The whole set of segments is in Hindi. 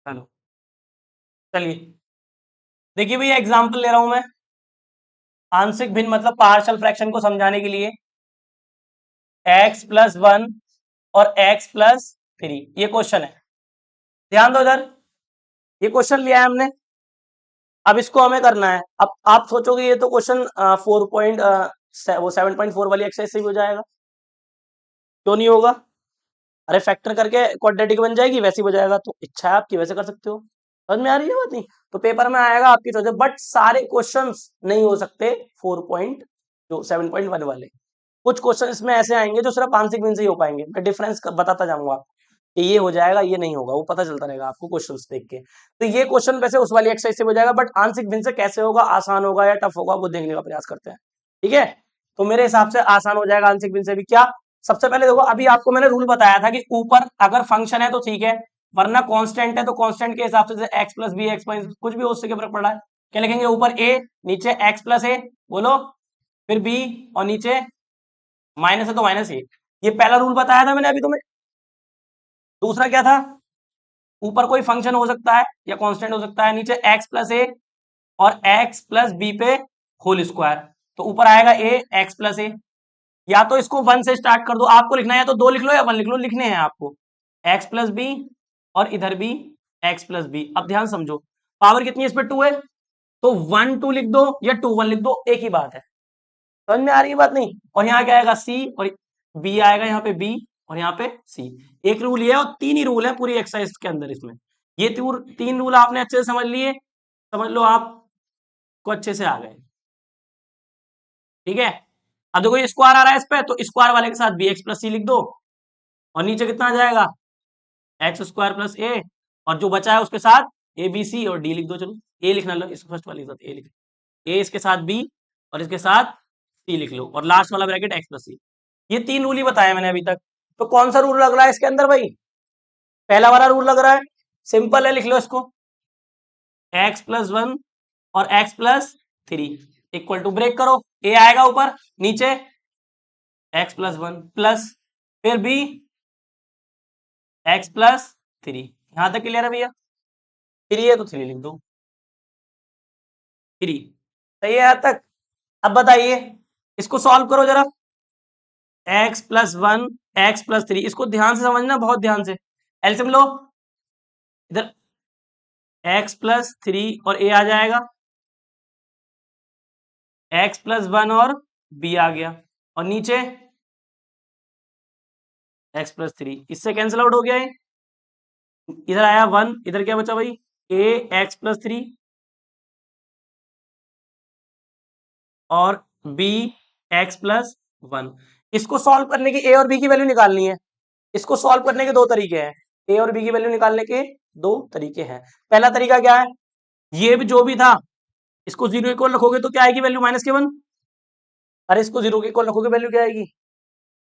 चलो चलिए, देखिए भैया एग्जांपल ले रहा हूं मैं आंशिक भिन्न मतलब पार्शियल फ्रैक्शन को समझाने के लिए। x प्लस वन और x प्लस थ्री, ये क्वेश्चन है। ध्यान दो इधर, ये क्वेश्चन लिया है हमने। अब इसको हमें करना है। अब आप सोचोगे ये तो क्वेश्चन 7.4 वाली एक्सरसाइज से भी हो जाएगा, क्यों नहीं होगा? अरे फैक्टर करके क्वाड्रेटिक बन जाएगी, वैसे ही हो जाएगा। तो इच्छा है आपकी, वैसे कर सकते हो। समझ में आ रही है बात? नहीं तो पेपर में आएगा आपकी सोचे, बट सारे क्वेश्चंस नहीं हो सकते 7.1 वाले। कुछ क्वेश्चन इसमें ऐसे आएंगे जो सिर्फ आंशिक भिन्न से ही हो पाएंगे। मैं डिफरेंस बताता जाऊंगा कि ये हो जाएगा, ये नहीं होगा, वो पता चलता रहेगा आपको क्वेश्चंस देख के। तो ये क्वेश्चन वैसे उस वाली एक्सरसाइज से हो जाएगा, बट आंशिक भिन्न से कैसे होगा, आसान होगा या टफ होगा, वो देखने का प्रयास करते हैं। ठीक है, तो मेरे हिसाब से आसान हो जाएगा आंशिक भिन्न से भी। क्या, सबसे पहले देखो, अभी आपको मैंने रूल बताया था कि ऊपर अगर फंक्शन है तो ठीक है, वरना कांस्टेंट है तो कांस्टेंट के हिसाब से x plus B, x minus कुछ भी, उससे क्या फर्क पड़ रहा है। क्या लिखेंगे? ऊपर ए, नीचे एक्स प्लस ए, बोलो, फिर बी, और नीचे माइनस है तो माइनस ए। ये पहला रूल बताया था मैंने अभी तुम्हें। दूसरा क्या था? ऊपर कोई फंक्शन हो सकता है या कांस्टेंट हो सकता है, नीचे एक्स प्लस ए और एक्स प्लस बी पे होल स्क्वायर। तो ऊपर आएगा ए एक्स प्लस ए। या तो इसको वन से स्टार्ट कर दो, आपको लिखना है या तो दो लिख लो या वन लिख लो, लिखने हैं आपको एक्स प्लस बी और इधर भी एक्स प्लस बी। अब ध्यान समझो, पावर कितनी है इस पे? टू है, तो वन टू लिख दो या टू वन लिख दो, एक ही बात है। समझ में आ रही है बात? नहीं, और यहाँ क्या आएगा? सी, और बी आएगा यहाँ पे बी, और यहाँ पे सी। एक रूल ये है, और तीन ही रूल है पूरी एक्सरसाइज के अंदर इसमें। ये तीन रूल आपने अच्छे से समझ लिए, समझ लो आपको अच्छे से आ गए। ठीक है, अब देखो ये स्क्वायर आ रहा है इस पे, तो स्क्वायर वाले के साथ बी एक्स प्लस सी लिख दो, और नीचे कितना आ जाएगा? एक्स स्क्वायर प्लस ए, और जो बचा है उसके साथ ए बी सी और डी लिख दो। चलो ए लिखना लो, इस फर्स्ट वाले के साथ ए लिख, ए इसके साथ बी और इसके साथ सी लिख लो, और लास्ट वाला ब्रैकेट एक्स प्लस सी। ये तीन रूल ही बताए मैंने अभी तक। तो कौन सा रूल लग रहा है इसके अंदर भाई? पहला वाला रूल लग रहा है, सिंपल है, लिख लो इसको, एक्स प्लस वन और x plus three equal to, break करो, ए आएगा ऊपर, नीचे एक्स प्लस वन प्लस, फिर बी एक्स प्लस थ्री। यहां तक क्लियर है भैया? थ्री है तो थ्री लिख दो, थ्री। सही है यहां तक? अब बताइए, इसको सॉल्व करो जरा। X plus one X plus three, इसको ध्यान से समझना, बहुत ध्यान से। एलसीएम लो, इधर एक्स प्लस थ्री और ए आ जाएगा, एक्स प्लस वन और बी आ गया, और नीचे एक्स प्लस थ्री, इससे कैंसिल आउट हो गया है। इधर आया वन, इधर क्या बचा भाई? ए एक्स प्लस थ्री और बी एक्स प्लस वन। इसको सॉल्व करने की ए और बी की वैल्यू निकालनी है। इसको सॉल्व करने के दो तरीके हैं, ए और बी की वैल्यू निकालने के दो तरीके हैं। पहला तरीका क्या है? ये भी जो भी था, इसको जीरो इक्वल रखोगे तो क्या आएगी वैल्यू? माइनस के वन। अरे इसको जीरो के इक्वल रखोगे, वैल्यू क्या आएगी?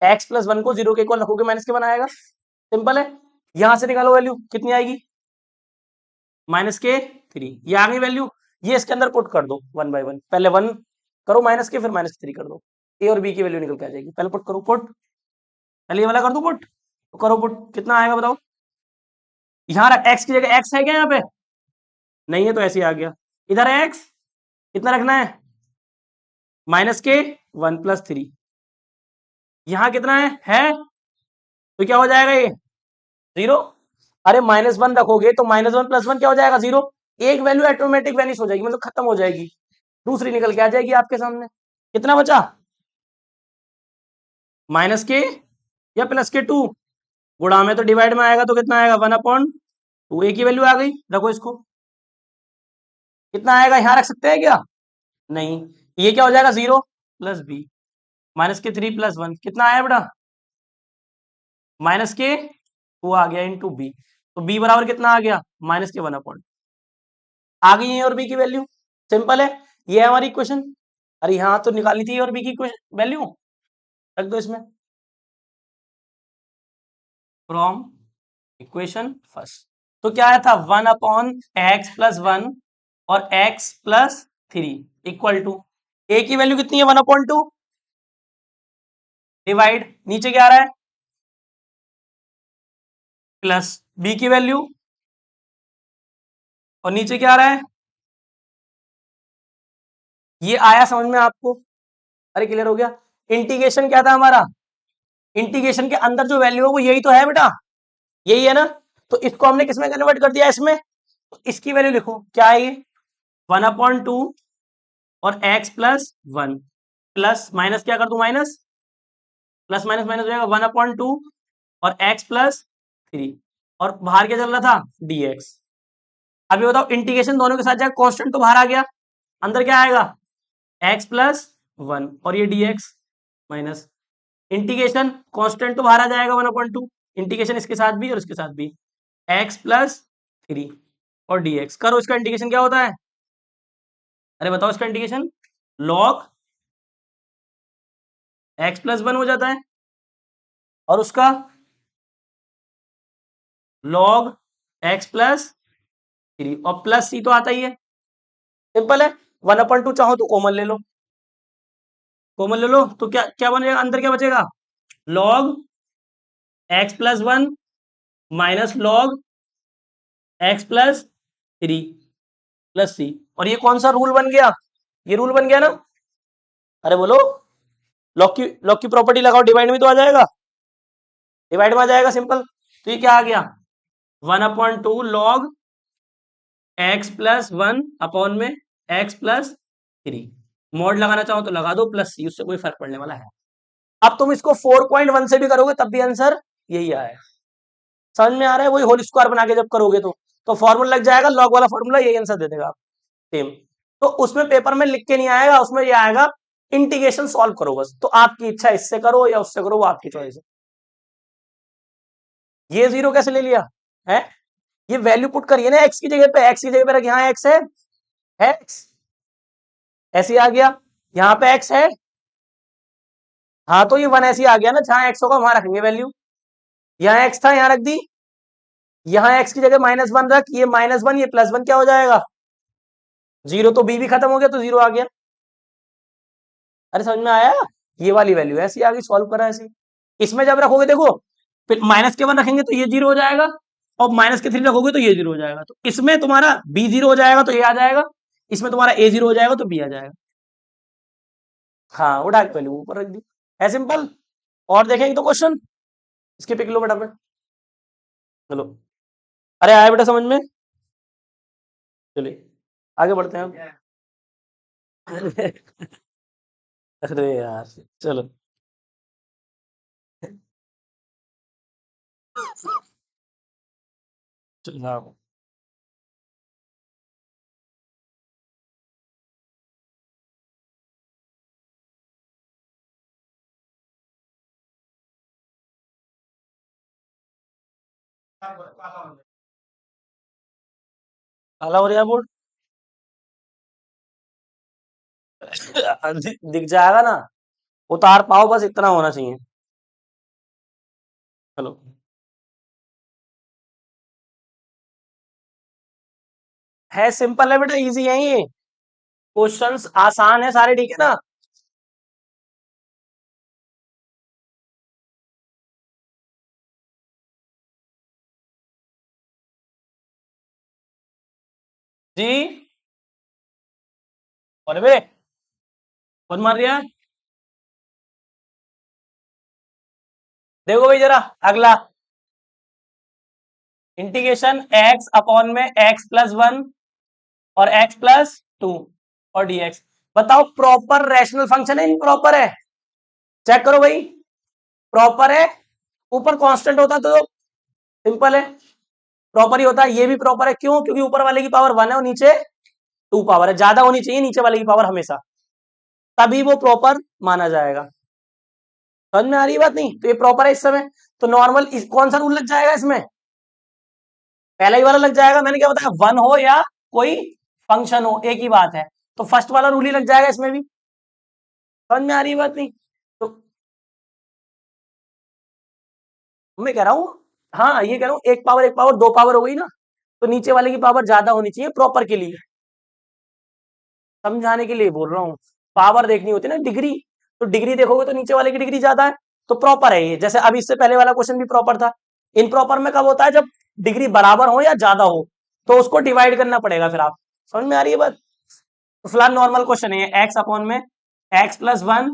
एक्स प्लस वन को जीरो के इक्वल रखोगे, माइनस के वन आएगा। सिंपल है, यहां से निकालो वैल्यू, कितनी आएगी? माइनस के थ्री। ये आ गई वैल्यू, ये इसके अंदर पुट कर दो वन बाय वन। पहले वन करो माइनस के, फिर माइनस थ्री कर दो, ए और बी की वैल्यू निकल के आ जाएगी। पहले पुट करो, पुट, पहले ये वाला कर दो पुट, तो करो पुट, कितना आएगा बताओ? यहाँ एक्स की जगह एक्स है क्या यहाँ पे? नहीं है, तो ऐसे ही आ गया। इधर है एक्स, कितना रखना है? माइनस के वन प्लस थ्री। यहाँ कितना है तो क्या हो जाएगा ये? जीरो। अरे माइनस वन रखोगे तो माइनस वन प्लस वन क्या हो जाएगा? जीरो। एक वैल्यू ऑटोमेटिक वैनिश हो जाएगी, मतलब खत्म हो जाएगी, दूसरी निकल के आ जाएगी आपके सामने। कितना बचा? माइनस के या प्लस के टू, गुणा में तो डिवाइड में आएगा, तो कितना आएगा? One upon two. ए की वैल्यू आ गई, रखो इसको, कितना आएगा? यहां रख सकते हैं क्या? नहीं, ये क्या हो जाएगा? जीरो प्लस बी, माइनस के थ्री प्लस वन, कितना आया बेटा? माइनस के टू आ गया इंटू बी, तो बी बराबर कितना आ गया? माइनस के वन अपॉन, आ गई ए और बी की वैल्यू। सिंपल है, ये है हमारी इक्वेशन। अरे यहाँ तो निकालनी थी ए और बी की वैल्यू, रख दो इसमें, फ्रॉम इक्वेशन फर्स्ट। तो क्या आया था? One upon X plus one और x plus three equal to, A की वैल्यू कितनी है? वन अपॉन टू, डिवाइड, नीचे क्या आ रहा है? प्लस बी की वैल्यू और नीचे क्या आ रहा है, ये आया समझ में आपको? अरे क्लियर हो गया। इंटीग्रेशन क्या था हमारा, इंटीग्रेशन के अंदर जो वैल्यू है वो यही तो है बेटा, यही है ना। तो इसको हमने किसमें कन्वर्ट कर दिया, इसमें। तो इसकी वैल्यू लिखो, क्या है ये, 1/2 और x प्लस 1 प्लस माइनस, क्या कर दू माइनस, प्लस माइनस माइनस हो जाएगा 1/2 और x प्लस 3, और बाहर क्या चल रहा था, dx। अभी बताओ इंटीग्रेशन दोनों के साथ जाए, कांस्टेंट तो बाहर आ गया, अंदर क्या आएगा, x प्लस 1 और ये dx माइनस इंटीग्रेशन, कांस्टेंट तो बाहर आ जाएगा 1/2, इंटीग्रेशन इसके साथ भी और इसके साथ भी, x प्लस 3 और dx। करो इसका इंटीग्रेशन, क्या होता है, अरे बताओ इसका इंटीग्रेशन, log x प्लस 1 हो जाता है, और उसका log x प्लस 3 और प्लस c तो आता ही है, सिंपल है। 1/2 चाहो तो कॉमन ले लो, कॉमन ले लो तो क्या क्या बनेगा, अंदर क्या बचेगा, log x plus 1 minus log x plus 3 plus c। और ये कौन सा रूल बन गया, ये रूल बन गया ना, अरे बोलो, लॉग की प्रॉपर्टी लगाओ, डिवाइड में तो आ जाएगा, डिवाइड में आ जाएगा सिंपल। तो ये क्या आ गया, 1/2 log x प्लस 1 अपॉन में x प्लस 3, मॉड लगाना चाहो तो लगा दो, प्लस सी, उससे कोई फर्क पड़ने वाला है। अब तुम इसको 4.1 से भी करोगे तब भी आंसर यही आएगा, समझ में आ रहा है, वही होल स्क्वायर बना के जब करोगे तो फॉर्मूला लग जाएगा, लॉग वाला फॉर्मूला यही आंसर दे देगा सेम। तो उसमें पेपर में लिख के नहीं आएगा, उसमें ये आएगा इंटीग्रेशन सॉल्व करो बस, तो आपकी इच्छा इससे करो या उससे करो, वो आपकी चॉइस है। ये जीरो कैसे ले लिया है, ये वैल्यू पुट करिए ना एक्स की जगह पे, एक्स की जगह पे रख, यहाँ एक्स है, एक्स ऐसे आ गया, यहाँ पे एक्स है, हाँ तो ये 1 ऐसे आ गया ना, जहां एक्स होगा वहां रखेंगे वैल्यू, यहाँ एक्स था यहाँ रख दी, यहाँ एक्स की जगह -1 रख, ये -1 ये +1 क्या हो जाएगा, जीरो, तो बी भी खत्म हो गया तो जीरो आ गया। अरे समझ में आया, ये वाली वैल्यू ऐसी आ गई, सॉल्व करा ऐसी। इसमें जब रखोगे देखो, फिर -1 रखेंगे तो ये जीरो हो जाएगा, और -3 रखोगे तो ये जीरो हो जाएगा, तो इसमें तुम्हारा बी जीरो हो जाएगा तो ये आ जाएगा, इसमें तुम्हारा ए जीरो हो जाएगा तो बी आ जाएगा। हाँ उठा के वैल्यू ऊपर रख दी, है सिंपल। और देखेंगे तो क्वेश्चन, इसके पिक लो फटाफट, चलो। अरे आया बेटा समझ में, चलिए आगे बढ़ते हैं हम। अरे अरे यार, चलो। चलो हाँ। काला हो रहा बोर्ड, दिख जाएगा ना, उतार पाओ बस इतना होना चाहिए। चलो, है सिंपल है बेटा, इजी है ये, क्वेश्चंस आसान है सारे, ठीक है ना। जी, और बे कौन मार रहा है, देखो भाई जरा, अगला इंटीग्रेशन x अपॉन में x प्लस 1 और x प्लस 2 और dx। बताओ प्रॉपर रैशनल फंक्शन है इम्प्रॉपर है, चेक करो भाई, प्रॉपर है, ऊपर कांस्टेंट होता तो सिंपल है, प्रॉपर ही होता है, ये भी प्रॉपर है, क्यों, क्योंकि ऊपर वाले की पावर 1 है और नीचे 2 पावर है, ज्यादा होनी चाहिए नीचे वाले की पावर हमेशा, तभी वो प्रॉपर माना जाएगा। समझ में आ रही है बात, नहीं तो ये प्रॉपर है इस समय। तो नॉर्मल कौन सा रूल लग जाएगा इसमें, पहला ही वाला लग जाएगा, मैंने क्या बताया, 1 हो या कोई फंक्शन हो एक ही बात है, तो फर्स्ट वाला रूल ही लग जाएगा इसमें भी। समझ में आ रही है बात, नहीं तो मैं कह रहा हूँ, हाँ ये कह रहा हूँ, एक पावर दो पावर हो गई ना, तो नीचे वाले की पावर ज्यादा होनी चाहिए प्रॉपर के लिए, समझाने के लिए बोल रहा हूँ, पावर देखनी होती है ना, डिग्री, तो डिग्री देखोगे तो नीचे वाले की डिग्री ज्यादा है, तो प्रॉपर है ये, जैसे अभी इससे पहले वाला क्वेश्चन भी प्रॉपर था। इनप्रॉपर में कब होता है, जब डिग्री बराबर हो या ज्यादा हो, तो उसको डिवाइड करना पड़ेगा फिर। आप समझ में आ रही है बात? तो फिलहाल नॉर्मल क्वेश्चन है, एक्स अपॉन में X plus one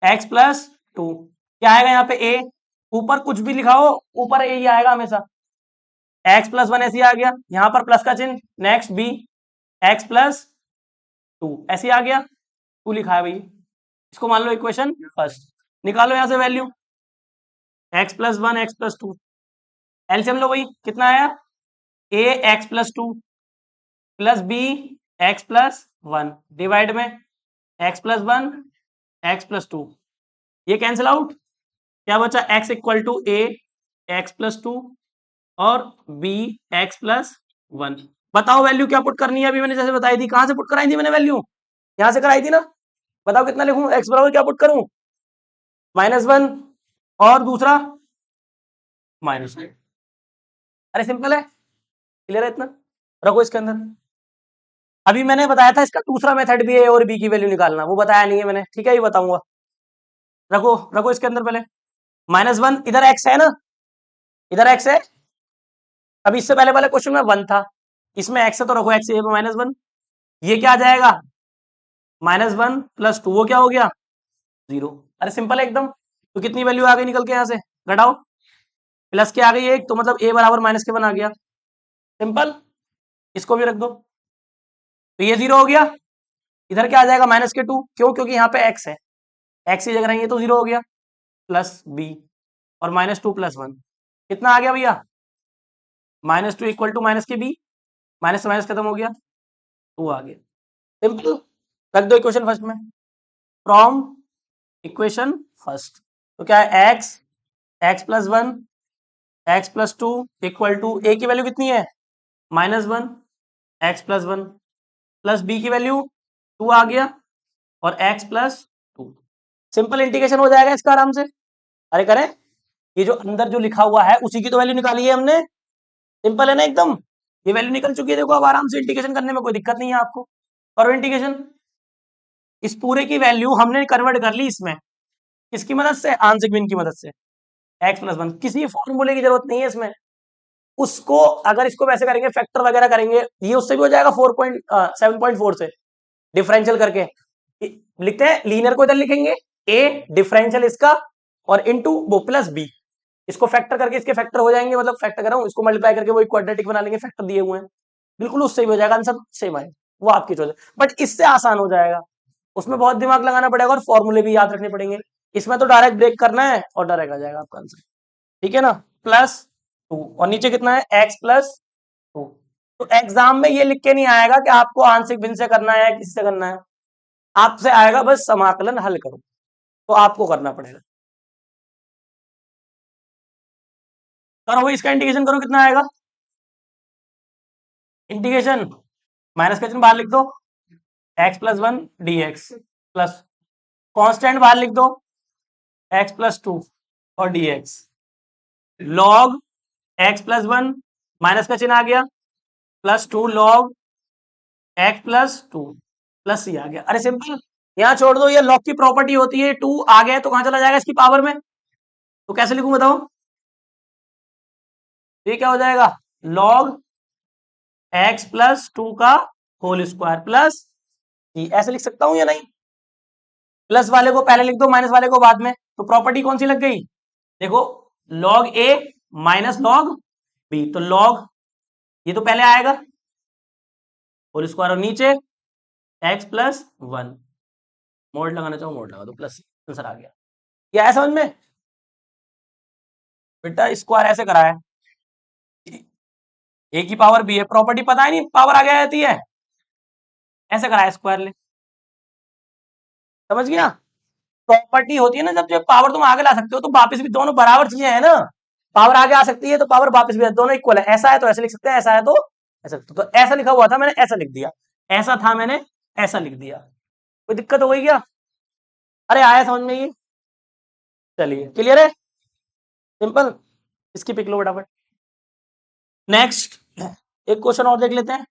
X plus to, क्या आएगा यहाँ पे ए, ऊपर कुछ भी लिखा हो ऊपर ए ही आएगा हमेशा, एक्स प्लस वन ऐसे ही आ गया, यहाँ पर प्लस का चिन्ह, next B x plus two ऐसे ही आ गया, टू लिखा है भाई, इसको मान लो इक्वेशन फर्स्ट। निकालो यहाँ से value, X plus one X plus two, LCM लो भाई, कितना आया, A X plus two plus B x plus one divide में X plus one X plus two, ये कैंसिल आउट, क्या बचा, X equal to A X plus two और बी एक्स प्लस वन। बताओ वैल्यू क्या पुट करनी है, अभी मैंने जैसे बताई थी, कहां से पुट कराई थी मैंने वैल्यू, यहां से कराई थी ना, बताओ कितना लिखूं, एक्स बराबर क्या पुट करूं, माइनस वन और दूसरा माइनस टू। अरे सिंपल है, क्लियर है इतना, रखो इसके अंदर। अभी मैंने बताया था इसका दूसरा मेथड भी है और बी की वैल्यू निकालना, वो बताया नहीं है मैंने, ठीक है ये बताऊंगा। रखो रखो इसके अंदर पहले, माइनस वन, इधर एक्स है ना, इधर एक्स है, अभी इससे पहले वाले क्वेश्चन में वन था, इसमें एक्स है तो रखो एक्स, ये माइनस वन, ये क्या आ जाएगा, माइनस वन प्लस टू, वो क्या हो गया, जीरो। अरे सिंपल है एकदम, तो कितनी वैल्यू आ गई निकल के यहाँ से, घटाओ, प्लस के आ गई एक, तो मतलब ए बराबर माइनस के वन आ गया, सिंपल, इसको भी रख दो, तो ये जीरो हो गया, इधर क्या आ जाएगा, माइनस के टू, क्यों, क्योंकि यहाँ पे एक्स है, एक्स की जगह रहेंगे तो जीरो हो गया, प्लस बी और माइनस टू प्लस वन, कितना आ गया भैया, minus two equal to minus के बी, माइनस से माइनस खत्म हो गया, टू आ गया, सिंपल, रख दो इक्वेशन फर्स्ट में, फ्रॉम इक्वेशन फर्स्ट, तो क्या है, X X plus one X plus two equal to, A की वैल्यू कितनी है, minus one X plus one plus B की वैल्यू टू आ गया और x plus to, simple integration हो जाएगा इसका आराम से। अरे करें, ये जो अंदर जो लिखा हुआ है उसी की तो वैल्यू निकाली है हमने, सिंपल है ना एकदम, ये वैल्यू निकल चुकी है, देखो अब आराम से इंटीग्रेशन करने में कोई दिक्कत नहीं है आपको, करो इंटीग्रेशन, इस पूरे की वैल्यू हमने कन्वर्ट कर ली इसमें, किसकी मदद से, आंशिक भिन्न की मदद से, एक्स प्लस वन, किसी फॉर्मूले की जरूरत नहीं है इसमें, उसको अगर इसको वैसे करेंगे फैक्टर वगैरह करेंगे, ये उससे भी हो जाएगा 7.4 से डिफरेंशियल करके, लिखते हैं लीनियर को इधर लिखेंगे, ए डिफरेंशियल इसका और इनटू वो प्लस बी, इसको फैक्टर करके इसके फैक्टर हो जाएंगे, मतलब फैक्टर कर रहा हूं, इसको मल्टीप्लाई करके वो क्वाड्रेटिक बना लेंगे, फैक्टर दिए हुए हैं, बिल्कुल उससे भी हो जाएगा, आंसर सेम आएगा, वो आपकी चॉइस है, बट इससे आसान हो जाएगा, उसमें बहुत दिमाग लगाना पड़ेगा और फॉर्मूले भी याद रखने पड़ेंगे, इसमें तो डायरेक्ट ब्रेक करना है और डायरेक्ट आ जाएगा आपका आंसर, ठीक है ना, प्लस टू और नीचे कितना है, एक्स प्लस टू, तो एग्जाम में ये लिख के नहीं आएगा कि आपको आंशिक भिन्न से करना है या किससे करना है, आपसे आएगा बस समाकलन हल करो, तो आपको करना पड़ेगा, करो इसका इंटीग्रेशन करो, कितना आएगा, इंटीग्रेशन माइनस का चिन्ह बाहर लिख दो, X plus one D X plus constant बाहर लिख दो, एक्स प्लस टू और D X, log X plus one, minus का चिन्ह आ गया, plus two log X plus two plus C आ गया, अरे सिंपल, यहाँ छोड़ दो, ये लॉग की प्रॉपर्टी होती है, टू आ गया तो कहां चला जाएगा, इसकी पावर में, तो कैसे लिखूं बताओ, ये क्या हो जाएगा, लॉग एक्स प्लस टू का होल स्क्वायर प्लस, ऐसे लिख सकता हूं या नहीं, प्लस वाले को पहले लिख दो माइनस वाले को बाद में, तो प्रॉपर्टी कौन सी लग गई, देखो लॉग ए माइनस लॉग बी, तो लॉग ये तो पहले आएगा होल स्क्वायर और नीचे एक्स प्लस वन, मोड लगाना चाहो मोड लगा दो, प्लस आंसर आ गया, क्या है समझ में, बेटा स्क्वायर ऐसे करा है, ए की पावर बी है, प्रॉपर्टी पता है नहीं पावर आगे आ जाती है, ऐसे करा है स्क्वायर ले, समझ गया, प्रॉपर्टी होती है ना, जब जब पावर तुम आगे ला सकते हो तो वापस भी, दोनों बराबर चीजें है ना, पावर आगे आ सकती है तो पावर वापस भी, दोनों इक्वल है, ऐसा है तो ऐसे लिख सकते हैं, ऐसा है तो ऐसा, तो ऐसा लिखा हुआ था मैंने ऐसा लिख दिया, ऐसा था मैंने ऐसा लिख दिया, कोई दिक्कत हो गई क्या, अरे आया समझ में ये, चलिए क्लियर है, सिंपल, इसकी पिक लो फटाफट, नेक्स्ट एक क्वेश्चन और देख लेते हैं,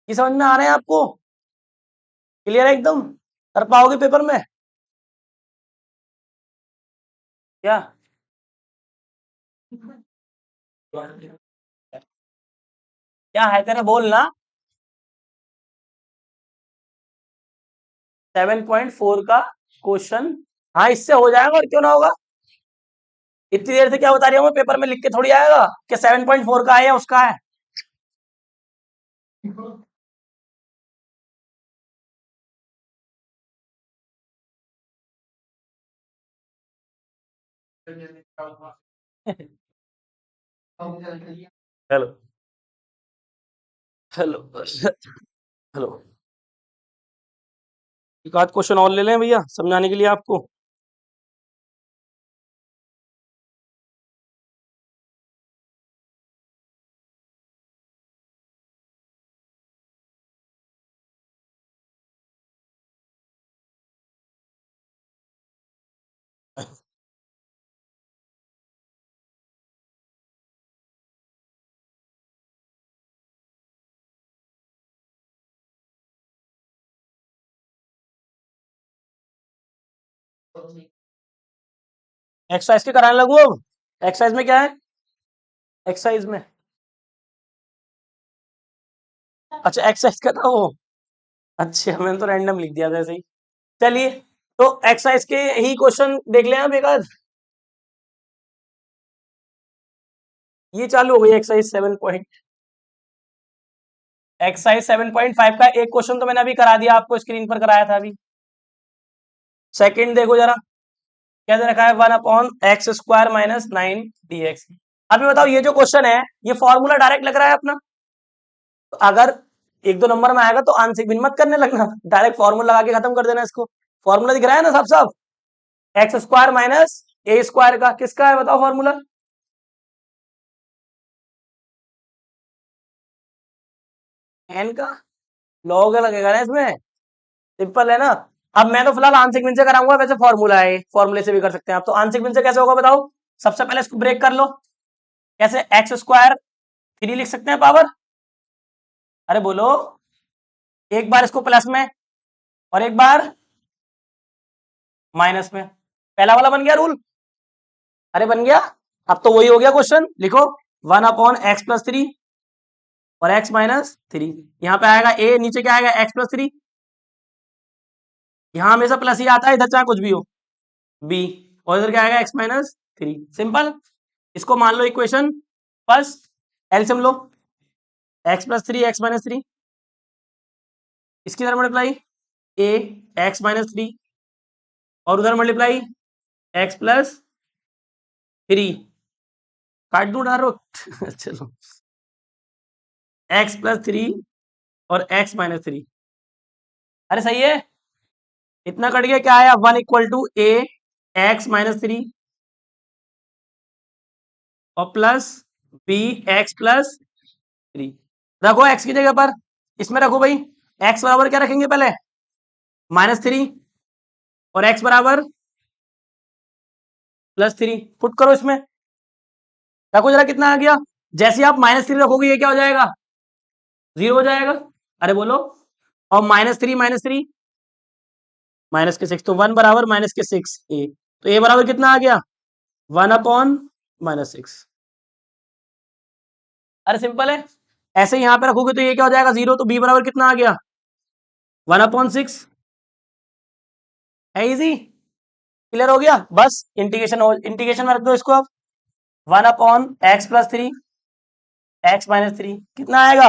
ये समझ में आ रहे हैं आपको, क्लियर है एकदम, कर पाओगे पेपर में क्या, क्या है तेरा, बोलना। 7.4 का क्वेश्चन। हाँ, इससे हो जाएगा, और क्यों ना होगा। इतनी देर से क्या बता रही हूँ मैं, पेपर में लिख के थोड़ी आएगा कि 7.4 का है या उसका है। हेलो। हेलो। हेलो। एक आध क्वेश्चन और ले लें भैया, समझाने के लिए आपको। एक्सरसाइज के कराने लगू अब। एक्सरसाइज में क्या है, एक्सरसाइज में। अच्छा, एक्सरसाइज का था वो। अच्छा, मैंने तो रैंडम लिख दिया था ऐसे ही। चलिए, तो एक्सरसाइज के ही क्वेश्चन देख लें अब एक आध। ये चालू हो गई एक्सरसाइज 7.5 का एक क्वेश्चन तो मैंने अभी करा दिया आपको, स्क्रीन पर कराया था अभी। सेकंड देखो जरा, क्या दे रखा है, 1/x² - 9 dx। अभी बताओ, ये जो क्वेश्चन है, ये फॉर्मूला डायरेक्ट लग रहा है अपना। तो अगर एक दो नंबर में आएगा तो आंशिक भिन्न मत करने लगना, डायरेक्ट फॉर्मूला लगा के खत्म कर देना इसको। फॉर्मूला दिख रहा है ना सब सब। x² - a² का किसका है बताओ फॉर्मूला। n का लॉग लगेगा ना इसमें। सिंपल है ना। अब मैं तो फिलहाल आंशिक भिन्न से कराऊंगा, वैसे फॉर्मूला है, फॉर्मूले से भी कर सकते हैं आप। तो आंशिक भिन्न से कैसे होगा बताओ। सबसे पहले इसको ब्रेक कर लो। कैसे, x²3 लिख सकते हैं पावर। अरे बोलो। एक बार इसको प्लस में, और एक बार माइनस में। पहला वाला बन गया रूल। अरे बन गया। अब तो वही हो गया क्वेश्चन, लिखो 1/x+3 और x-3। यहाँ पे आएगा a, नीचे क्या आएगा x+3। यहाँ हमेशा प्लस ही आता है, इधर चाहे कुछ भी हो। b, और इधर क्या आएगा x-3। सिंपल। इसको मान लो इक्वेशन फर्स्ट। एलसीएम लो, x+3 x-3। इसकी तरह मल्टीप्लाई a x-3, और उधर मल्टीप्लाई x+3। काट दूं डारो। चलो, x+3 और x-3। अरे सही है। इतना कट गया, क्या आया 1 = a x-3 और प्लस b x+3। रखो x की जगह पर, इसमें रखो भाई। x बराबर क्या रखेंगे पहले, -3, और x बराबर +3। पुट करो इसमें, रखो जरा कितना आ गया। जैसे आप -3 रखोगे, ये क्या हो जाएगा, 0 हो जाएगा। अरे बोलो। और -3 -3 -6, तो 1 बराबर -6 a। तो a बराबर कितना आ गया, 1/-6। अरे सिंपल है। ऐसे यहाँ पे रखोगे तो ये क्या हो जाएगा, 0। तो b बराबर कितना आ गया, 1/6। है इजी। क्लियर हो गया। बस इंटीग्रेशन में रख दो इसको अब। 1/x+3 x-3 कितना आएगा,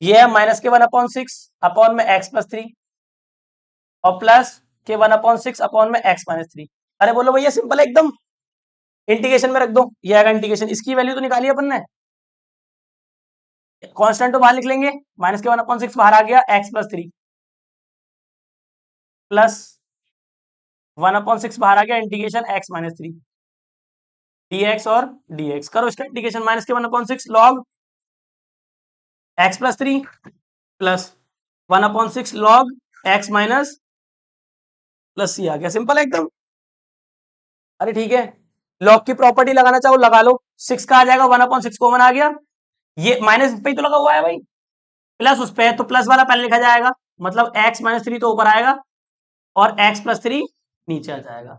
ये है माइनस के 1/6 अपॉन में x+3, और प्लस के 1/6 अपॉन में x-3। अरे बोलो भैया, सिंपल है एकदम। इंटीग्रेशन में रख दो, ये आएगा इंटीग्रेशन। इसकी वैल्यू तो निकाली अपन ने, कांस्टेंट तो बाहर लिख लेंगे। माइनस के 1/6 बाहर आ गया, x+3 प्लस 1/6 बाहर आ गया, इंटीग्रेशन x-3 dx और dx। करो इसका इंटीग्रेशन, माइनस के 1/6 log x+3 plus 1/6 log x minus plus c आ गया। सिंपल है एकदम। अरे ठीक है, लॉग की प्रॉपर्टी लगाना चाहो लगा लो। 6 का आ जाएगा, 1/6 कॉमन आ गया। ये माइनस पे ही तो लगा हुआ है भाई, प्लस उस पे, तो प्लस वाला पहले लिखा जाएगा। मतलब x-3 तो ऊपर आएगा, और x+3 नीचे आ जाएगा।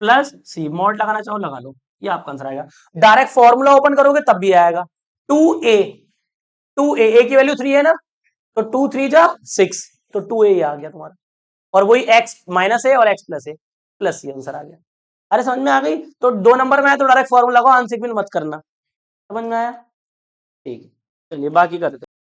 प्लस सी, मॉड लगाना चाहो लगा लो, ये आपका आंसर आएगा। डायरेक्ट फॉर्मूला ओपन करोगे तब भी आएगा। 2a 2a की वैल्यू 3 है ना, तो 2 3 जा 6, तो 2a आ गया तुम्हारा, और वही x माइनस है और x प्लस है, प्लस ये आंसर आ गया। अरे समझ में आ गई? तो 2 नंबर में आया तो डायरेक्ट फॉर्मूला लगाओ, आंसर भी मत करना। समझ में आया? ठीक है, चलिए बाकी करते हैं।